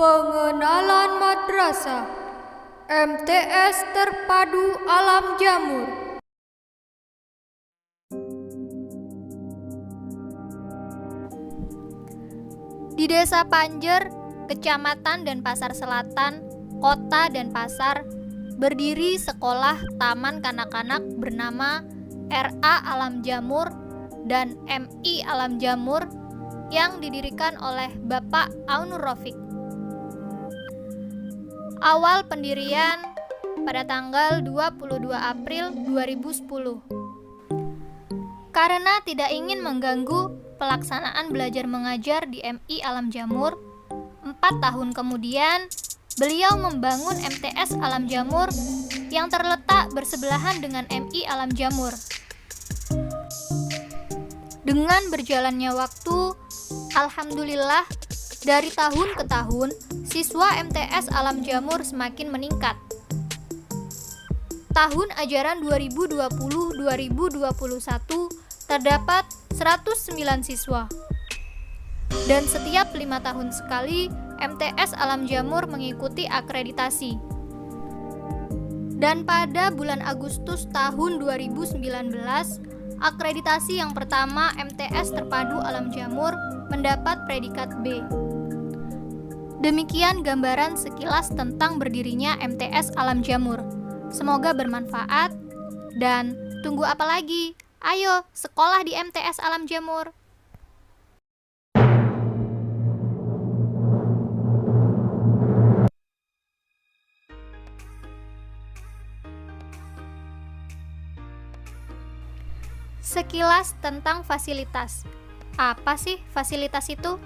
Pengenalan Madrasah MTS Terpadu Alam Jamur. Di Desa Panjer, Kecamatan Denpasar Selatan, Kota Denpasar, berdiri sekolah taman kanak-kanak bernama RA Alam Jamur dan MI Alam Jamur yang didirikan oleh Bapak Aunur Rafiq. Awal pendirian pada tanggal 22 April 2010. Karena tidak ingin mengganggu pelaksanaan belajar mengajar di MI Alam Jamur, 4 tahun kemudian beliau membangun MTS Alam Jamur yang terletak bersebelahan dengan MI Alam Jamur. Dengan berjalannya waktu, alhamdulillah dari tahun ke tahun siswa MTS Alam Jamur semakin meningkat. Tahun ajaran 2020-2021 terdapat 109 siswa. Dan setiap 5 tahun sekali MTS Alam Jamur mengikuti akreditasi. Dan pada bulan Agustus tahun 2019, akreditasi yang pertama MTS Terpadu Alam Jamur mendapat predikat B. Demikian gambaran sekilas tentang berdirinya MTS Alam Jamur. Semoga bermanfaat dan tunggu apa lagi? Ayo sekolah di MTS Alam Jamur. Sekilas tentang fasilitas. Apa sih fasilitas itu?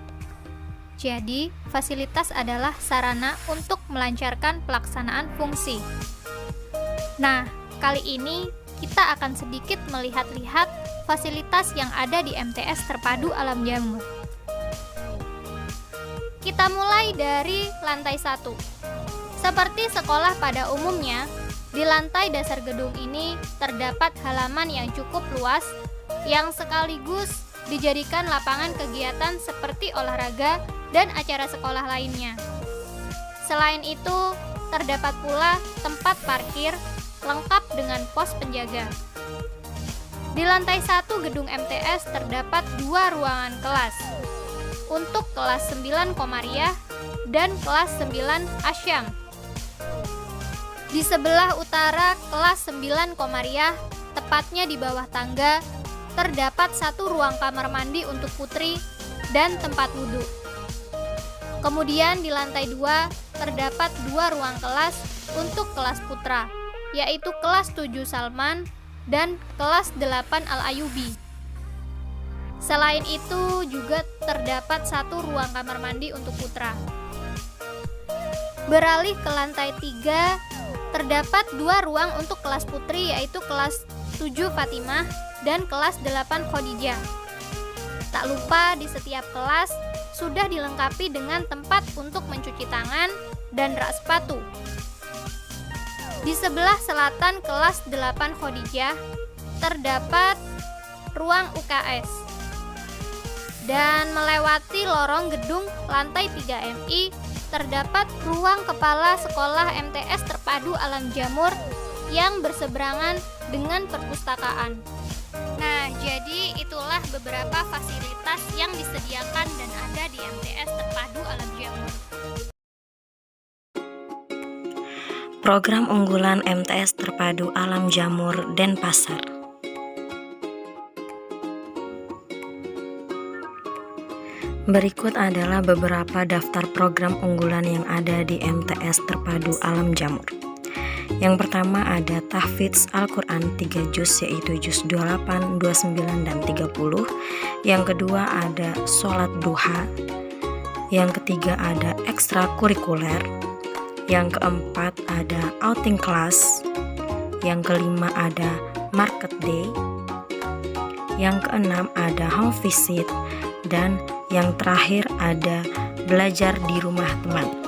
Jadi, fasilitas adalah sarana untuk melancarkan pelaksanaan fungsi. Nah, kali ini kita akan sedikit melihat-lihat fasilitas yang ada di MTS Terpadu Alam Jamur. Kita mulai dari lantai 1. Seperti sekolah pada umumnya, di lantai dasar gedung ini terdapat halaman yang cukup luas yang sekaligus dijadikan lapangan kegiatan seperti olahraga dan acara sekolah lainnya. Selain itu, terdapat pula tempat parkir lengkap dengan pos penjaga. Di lantai 1 gedung MTS terdapat 2 ruangan kelas. Untuk kelas 9 Komariah dan kelas 9 Asyam. Di sebelah utara kelas 9 Komariah, tepatnya di bawah tangga, terdapat 1 ruang kamar mandi untuk putri dan tempat wudhu. Kemudian di lantai 2 terdapat 2 ruang kelas untuk kelas putra, yaitu kelas 7 Salman dan kelas 8 Al-Ayubi. Selain itu juga terdapat 1 ruang kamar mandi untuk putra. Beralih ke lantai 3, terdapat 2 ruang untuk kelas putri, yaitu kelas 7 Fatimah dan kelas 8 Khadijah. Tak lupa di setiap kelas sudah dilengkapi dengan tempat untuk mencuci tangan dan rak sepatu. Di sebelah selatan kelas 8 Khadijah terdapat ruang UKS. Dan melewati lorong gedung lantai 3 MI terdapat ruang kepala sekolah MTS Terpadu Alam Jamur yang berseberangan dengan perpustakaan. Nah, jadi itulah beberapa fasilitas yang disediakan dan ada di MTS Terpadu Alam Jamur. Program unggulan MTS Terpadu Alam Jamur Denpasar. Berikut adalah beberapa daftar program unggulan yang ada di MTS Terpadu Alam Jamur. Yang pertama ada tahfidz Al-Quran 3 juz, yaitu juz 28, 29, dan 30. Yang kedua ada sholat duha. Yang ketiga ada ekstrakurikuler. Yang keempat ada outing class. Yang kelima ada market day. Yang keenam ada home visit. Dan yang terakhir ada belajar di rumah teman.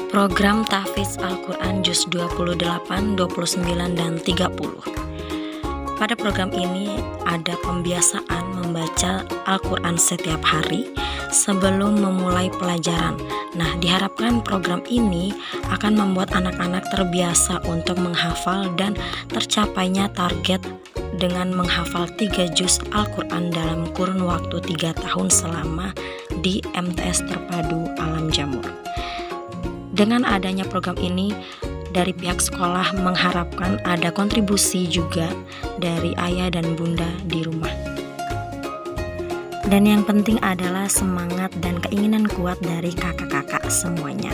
Program tahfidz Al-Quran juz 28, 29, dan 30. Pada program ini ada pembiasaan membaca Al-Quran setiap hari sebelum memulai pelajaran. Nah, diharapkan program ini akan membuat anak-anak terbiasa untuk menghafal dan tercapainya target dengan menghafal 3 juz Al-Quran dalam kurun waktu 3 tahun selama di MTS Terpadu Alam Jamur. Dengan adanya program ini, dari pihak sekolah mengharapkan ada kontribusi juga dari ayah dan bunda di rumah. Dan yang penting adalah semangat dan keinginan kuat dari kakak-kakak semuanya.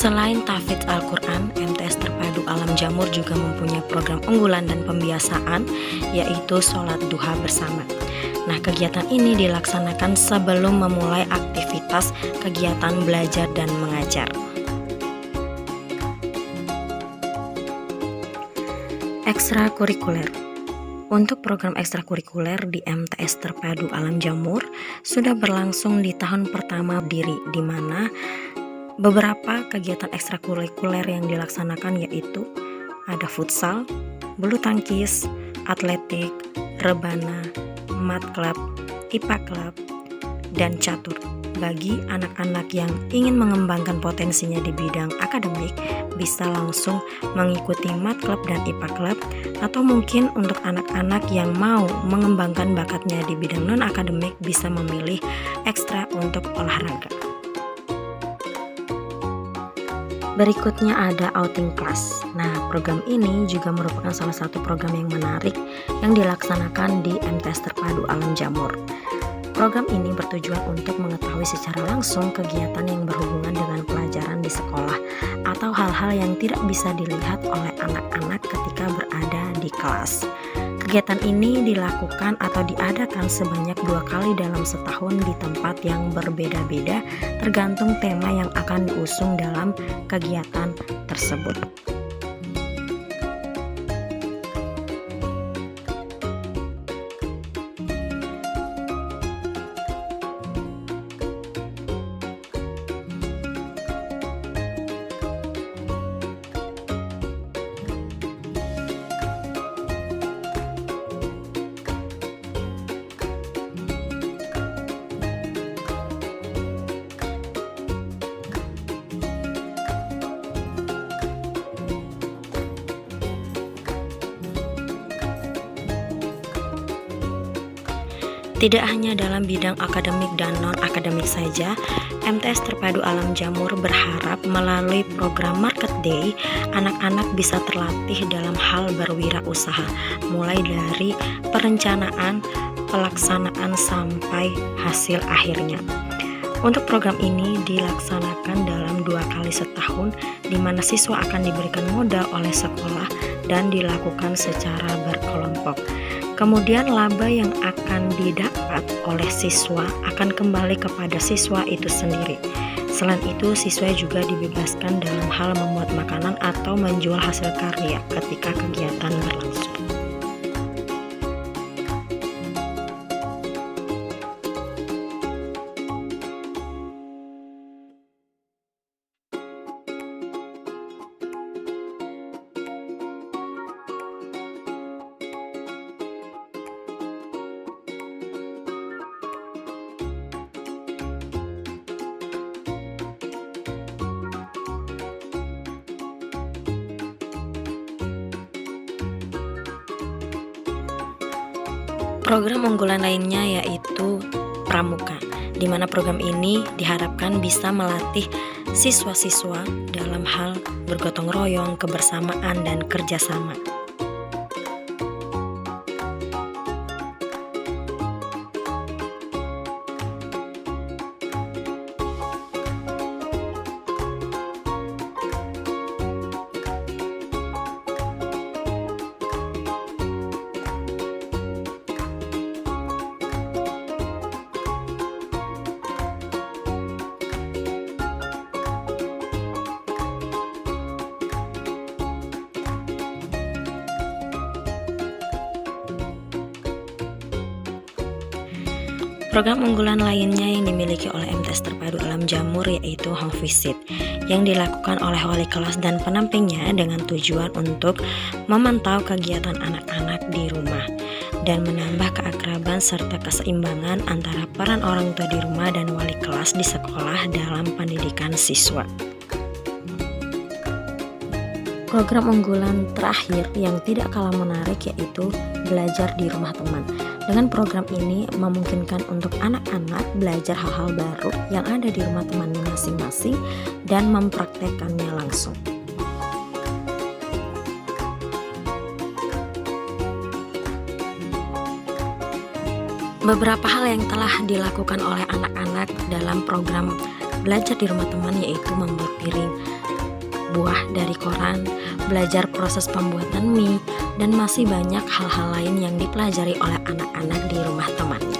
Selain tahfidz Al-Quran, MTS Terpadu Alam Jamur juga mempunyai program unggulan dan pembiasaan, yaitu sholat duha bersama. Nah, kegiatan ini dilaksanakan sebelum memulai aktivitas kegiatan belajar dan mengajar. Ekstrakurikuler. Untuk program ekstrakurikuler di MTS Terpadu Alam Jamur sudah berlangsung di tahun pertama berdiri, di mana beberapa kegiatan ekstrakurikuler yang dilaksanakan yaitu ada futsal, bulu tangkis, atletik, rebana, mat club, IPA club, dan catur. Bagi anak-anak yang ingin mengembangkan potensinya di bidang akademik, bisa langsung mengikuti mat club dan IPA club, atau mungkin untuk anak-anak yang mau mengembangkan bakatnya di bidang non-akademik bisa memilih ekstra untuk olahraga. Berikutnya ada outing class. Nah, program ini juga merupakan salah satu program yang menarik yang dilaksanakan di MTS Terpadu Alam Jamur. Program ini bertujuan untuk mengetahui secara langsung kegiatan yang berhubungan dengan pelajaran di sekolah atau hal-hal yang tidak bisa dilihat oleh anak-anak ketika berada di kelas. Kegiatan ini dilakukan atau diadakan sebanyak 2 kali dalam setahun di tempat yang berbeda-beda tergantung tema yang akan diusung dalam kegiatan tersebut. Tidak hanya dalam bidang akademik dan non-akademik saja, MTS Terpadu Alam Jamur berharap melalui program Market Day, anak-anak bisa terlatih dalam hal berwirausaha, mulai dari perencanaan, pelaksanaan, sampai hasil akhirnya. Untuk program ini dilaksanakan dalam 2 kali setahun, di mana siswa akan diberikan modal oleh sekolah dan dilakukan secara berkelompok. Kemudian laba yang akan didapat oleh siswa akan kembali kepada siswa itu sendiri. Selain itu, siswa juga dibebaskan dalam hal membuat makanan atau menjual hasil karya ketika kegiatan berlangsung. Program unggulan lainnya yaitu Pramuka, di mana program ini diharapkan bisa melatih siswa-siswa dalam hal bergotong royong, kebersamaan, dan kerjasama. Program unggulan lainnya yang dimiliki oleh MTS Terpadu Alam Jamur yaitu Home Visit yang dilakukan oleh wali kelas dan pendampingnya dengan tujuan untuk memantau kegiatan anak-anak di rumah dan menambah keakraban serta keseimbangan antara peran orang tua di rumah dan wali kelas di sekolah dalam pendidikan siswa. Program unggulan terakhir yang tidak kalah menarik yaitu belajar di rumah teman. Dengan program ini memungkinkan untuk anak-anak belajar hal-hal baru yang ada di rumah temannya masing-masing dan mempraktekkannya langsung. Beberapa hal yang telah dilakukan oleh anak-anak dalam program belajar di rumah teman yaitu membuat piring buah dari koran, belajar proses pembuatan mie, dan masih banyak hal-hal lain yang dipelajari oleh anak-anak di rumah temannya.